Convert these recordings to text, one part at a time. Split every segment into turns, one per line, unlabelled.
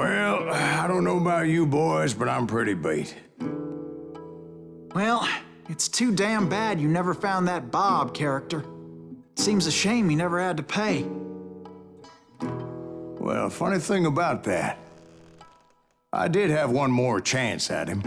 Well, I don't know about you boys, but I'm pretty beat.
Well, it's too damn bad you never found that Bob character. Seems a shame he never had to pay.
Well, funny thing about that, I did have one more chance at him.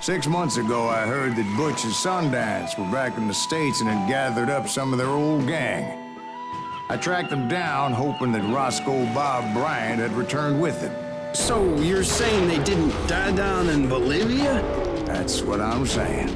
Six months ago, I heard that Butch and Sundance were back in the States and had gathered up some of their old gang. I tracked them down, hoping that Roscoe Bob Bryant had returned with them.
So you're saying they didn't die down in Bolivia?
That's what I'm saying.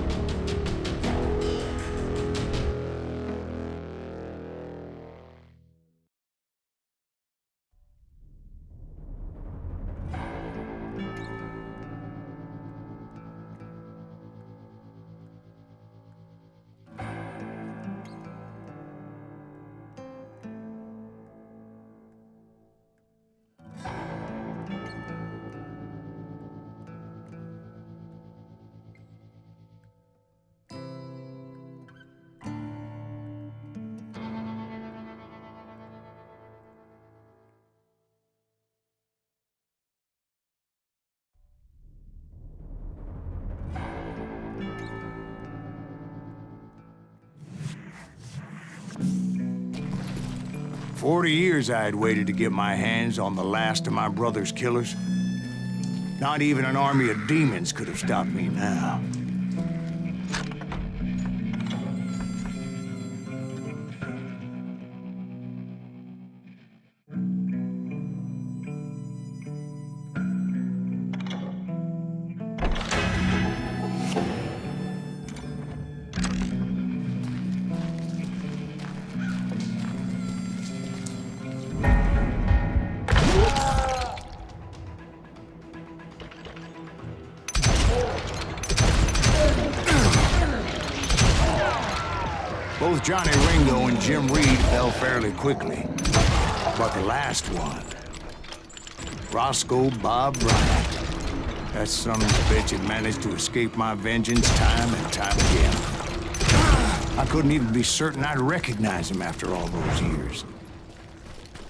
For 40 years I had waited to get my hands on the last of my brother's killers. Not even an army of demons could have stopped me now. Both Johnny Ringo and Jim Reed fell fairly quickly. But the last one, Roscoe Bob Bryant, that son of a bitch had managed to escape my vengeance time and time again. I couldn't even be certain I'd recognize him after all those years.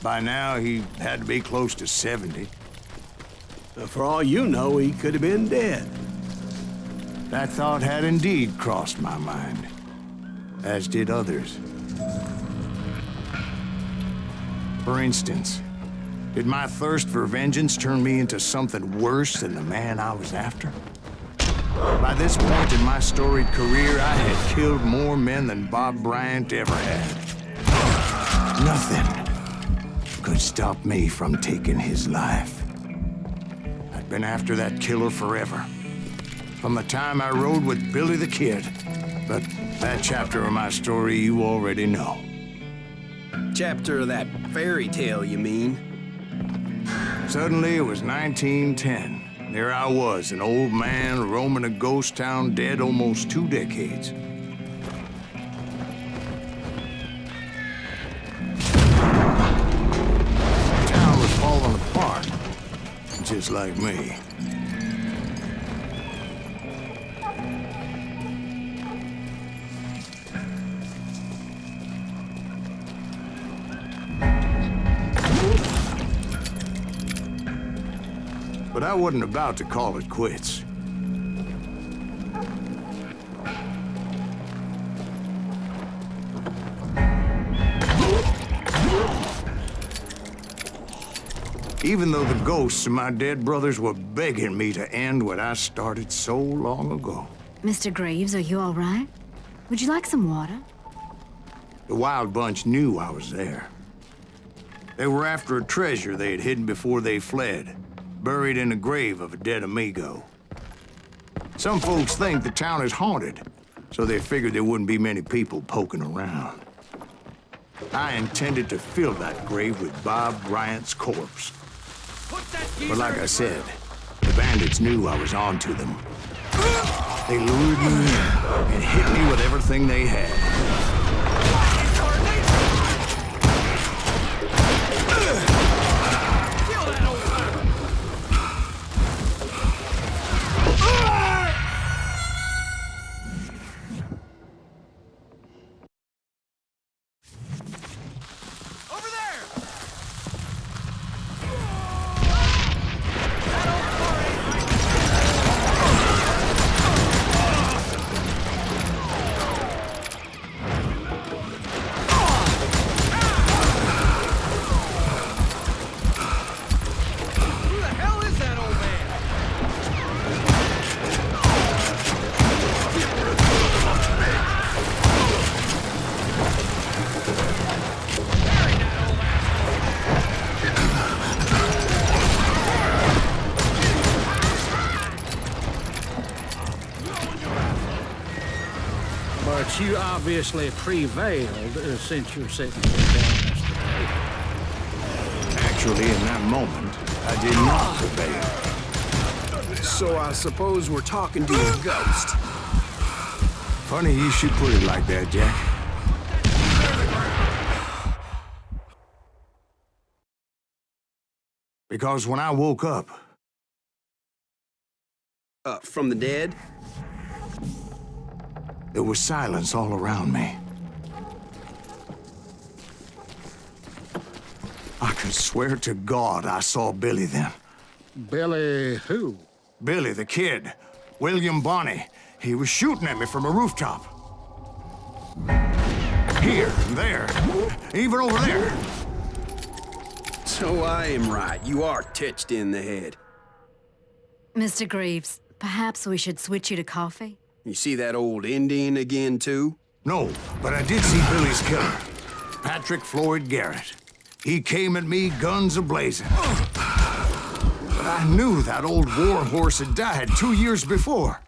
By now, he had to be close to 70.
For all you know, he could have been dead.
That thought had indeed crossed my mind, as did others. For instance, did my thirst for vengeance turn me into something worse than the man I was after? By this point in my storied career, I had killed more men than Bob Bryant ever had. Nothing could stop me from taking his life. I'd been after that killer forever, from the time I rode with Billy the Kid. But that chapter of my story you already know.
Chapter of that fairy tale, you mean?
Suddenly, it was 1910. There I was, an old man roaming a ghost town dead almost 2 decades. The town was falling apart, just like me. But I wasn't about to call it quits. Even though the ghosts of my dead brothers were begging me to end what I started so long ago.
Mr. Graves, are you all right? Would you like some water?
The Wild Bunch knew I was there. They were after a treasure they had hidden before they fled, buried in the grave of a dead amigo. Some folks think the town is haunted, so they figured there wouldn't be many people poking around. I intended to fill that grave with Bob Bryant's corpse. But like I said, the bandits knew I was on to them. They lured me in and hit me with everything they had.
But you obviously prevailed since you're sitting here telling us today.
Actually, in that moment, I did not prevail.
So I suppose we're talking to a ghost.
Funny you should put it like that, Jack. Because when I woke up,
From the dead?
there was silence all around me. I could swear to God I saw Billy then.
Billy who?
Billy, the kid. William Bonney. He was shooting at me from a rooftop. Here, there, even over there.
So I am right. You are titched in the head.
Mr. Greaves, perhaps we should switch you to coffee?
You see that old Indian again, too?
No, but I did see Billy's killer, Patrick Floyd Garrett. He came at me, guns a-blazing. But I knew that old war horse had died 2 years before.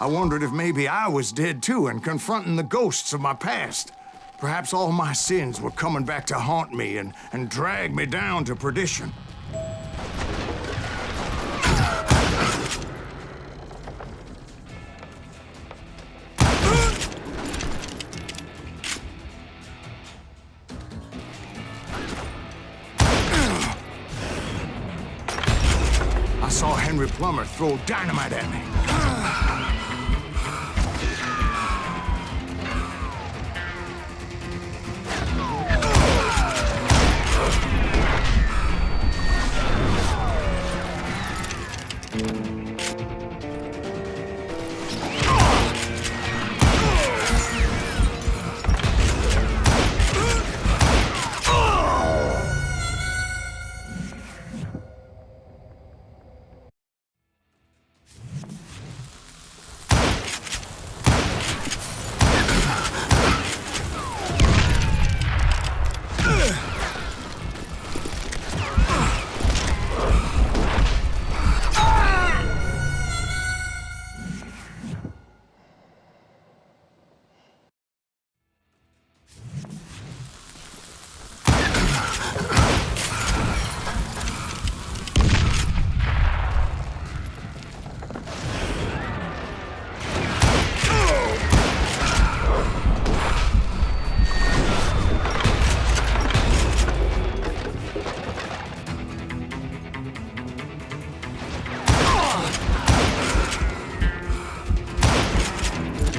I wondered if maybe I was dead too and confronting the ghosts of my past. Perhaps all my sins were coming back to haunt me and drag me down to perdition. I saw Henry Plummer throw dynamite at me.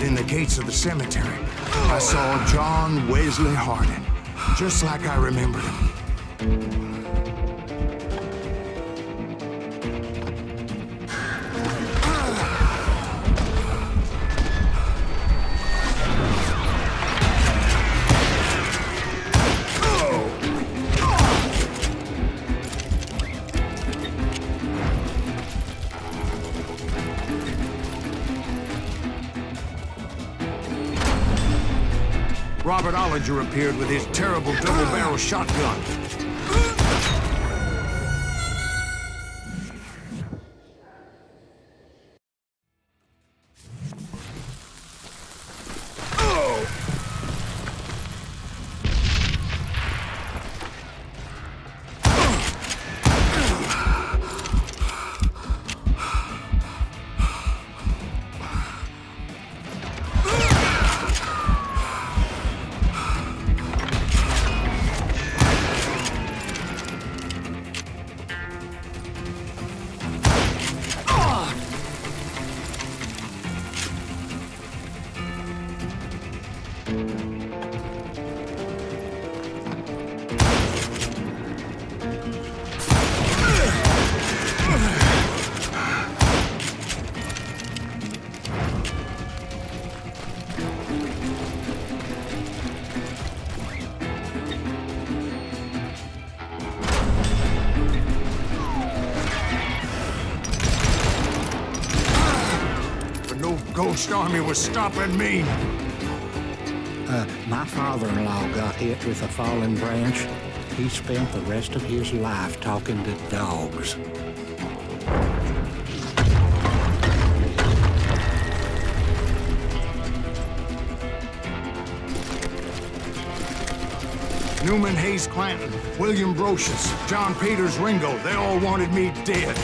In the gates of the cemetery, I saw John Wesley Hardin, just like I remembered him. Robert Ollinger appeared with his terrible double-barrel shotgun. Ghost army was stopping me.
My father-in-law got hit with a fallen branch. He spent the rest of his life talking to dogs.
Newman Hayes Clanton, William Brocious, John Peters Ringo, they all wanted me dead.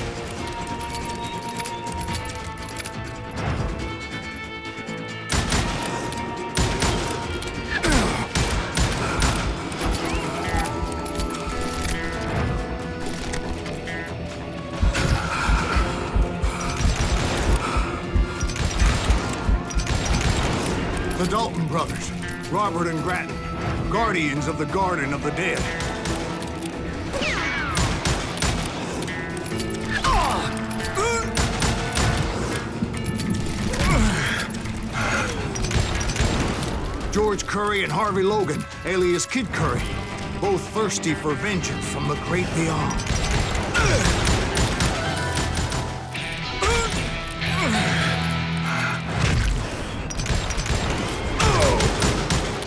The Dalton brothers, Robert and Grattan, guardians of the Garden of the Dead. George Curry and Harvey Logan, alias Kid Curry, both thirsty for vengeance from the great beyond.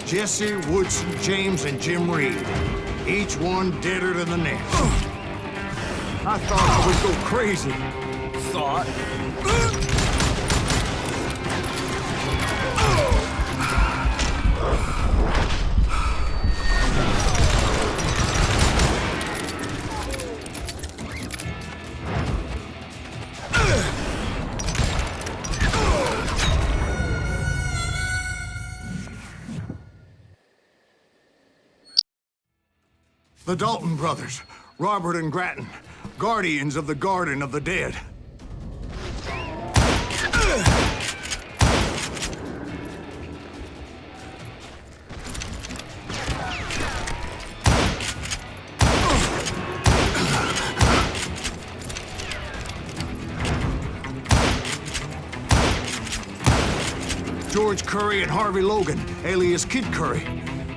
Jesse, Woodson, James, and Jim Reed. Each one deader than the next. I thought I would go crazy.
Thought?
The Dalton brothers, Robert and Grattan, guardians of the Garden of the Dead. George Curry and Harvey Logan, alias Kid Curry,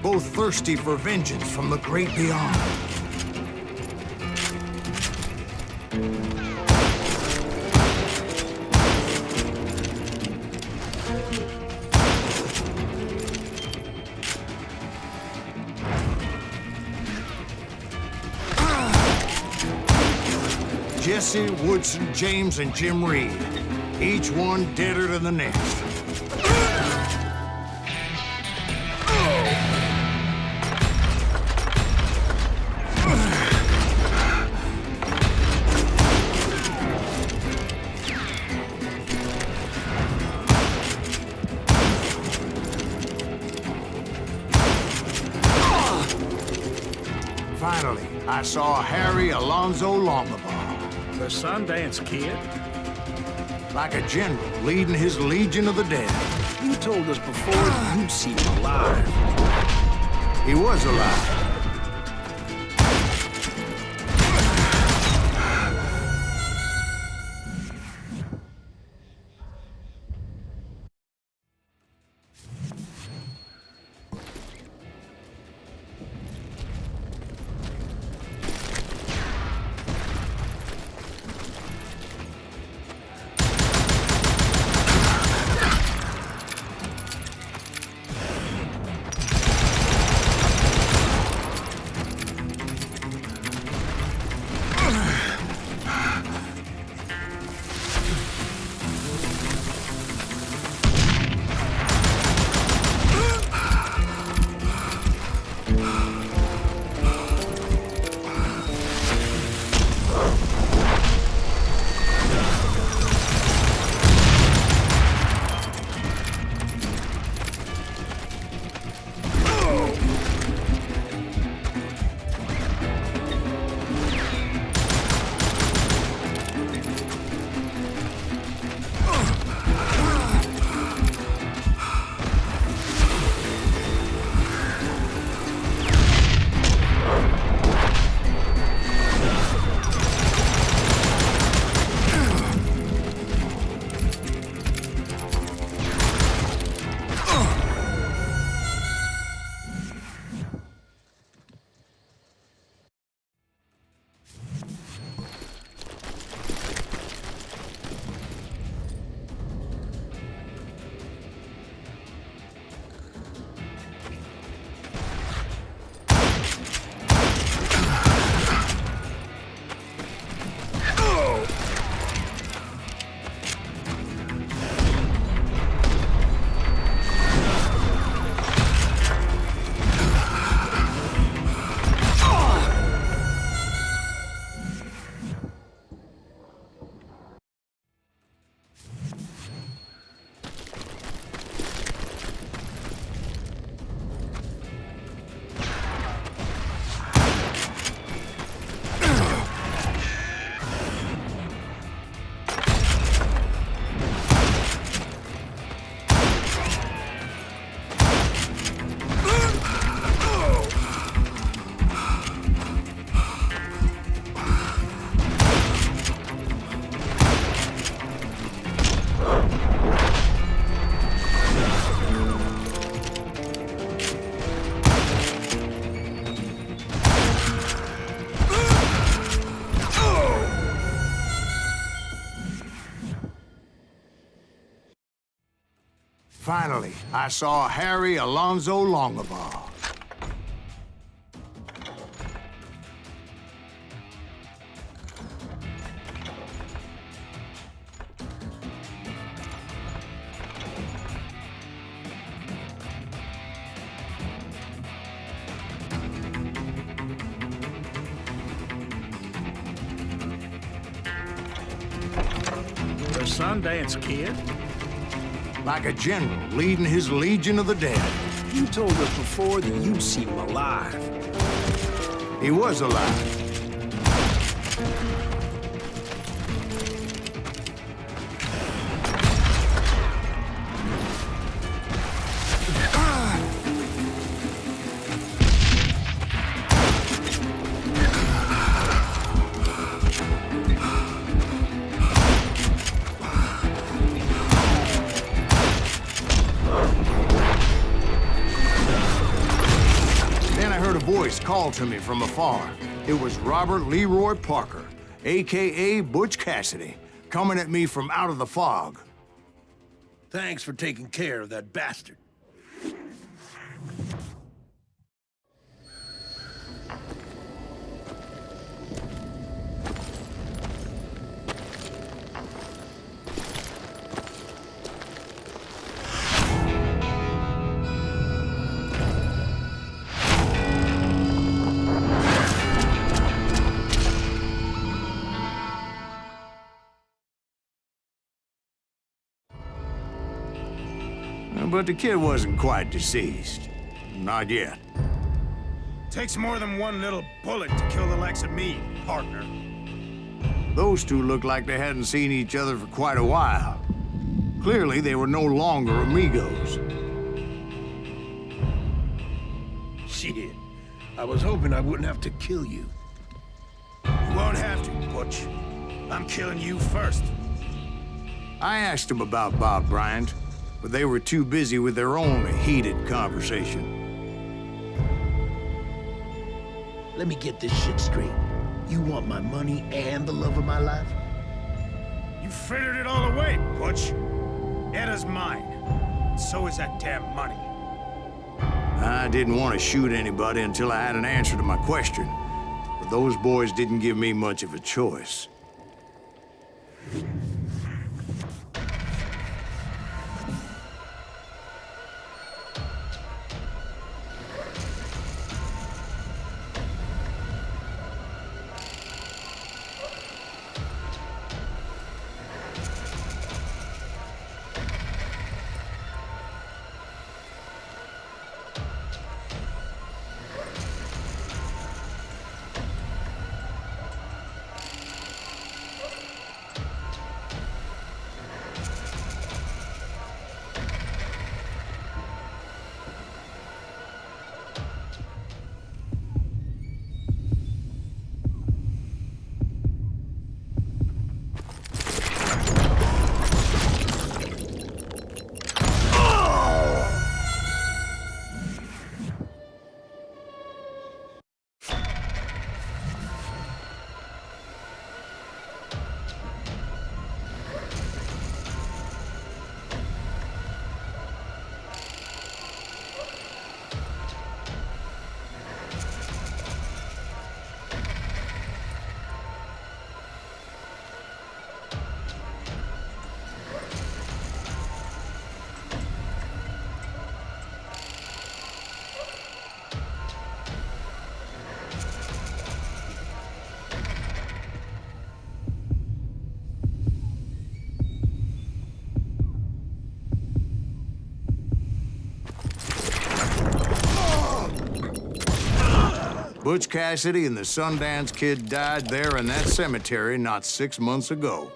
both thirsty for vengeance from the great beyond. Jesse, Woodson, James, and Jim Reed, each one deader than the next. Finally, I saw Harry Alonzo Longabaugh,
The Sundance Kid?
like a general leading his legion of the dead.
You told us before you'd seen him alive.
He was alive. Finally, I saw Harry Alonzo Longabaugh.
The Sundance Kid?
Like a general leading his legion of the dead.
You told us before that you'd seen him alive.
He was alive. Called to me from afar. It was Robert Leroy Parker, a.k.a. Butch Cassidy, coming at me from out of the fog.
Thanks for taking care of that bastard.
But the kid wasn't quite deceased. Not yet.
Takes more than one little bullet to kill the likes of me, partner.
Those two looked like they hadn't seen each other for quite a while. Clearly, they were no longer amigos.
Shit. I was hoping I wouldn't have to kill you.
You won't have to, Butch. I'm killing you first.
I asked them about Bob Bryant, but they were too busy with their own heated conversation.
Let me get this shit straight. You want my money and the love of my life?
You frittered it all away, Butch. Eda's mine. So is that damn money.
I didn't want to shoot anybody until I had an answer to my question, but those boys didn't give me much of a choice. Butch Cassidy and the Sundance Kid died there in that cemetery not 6 months ago.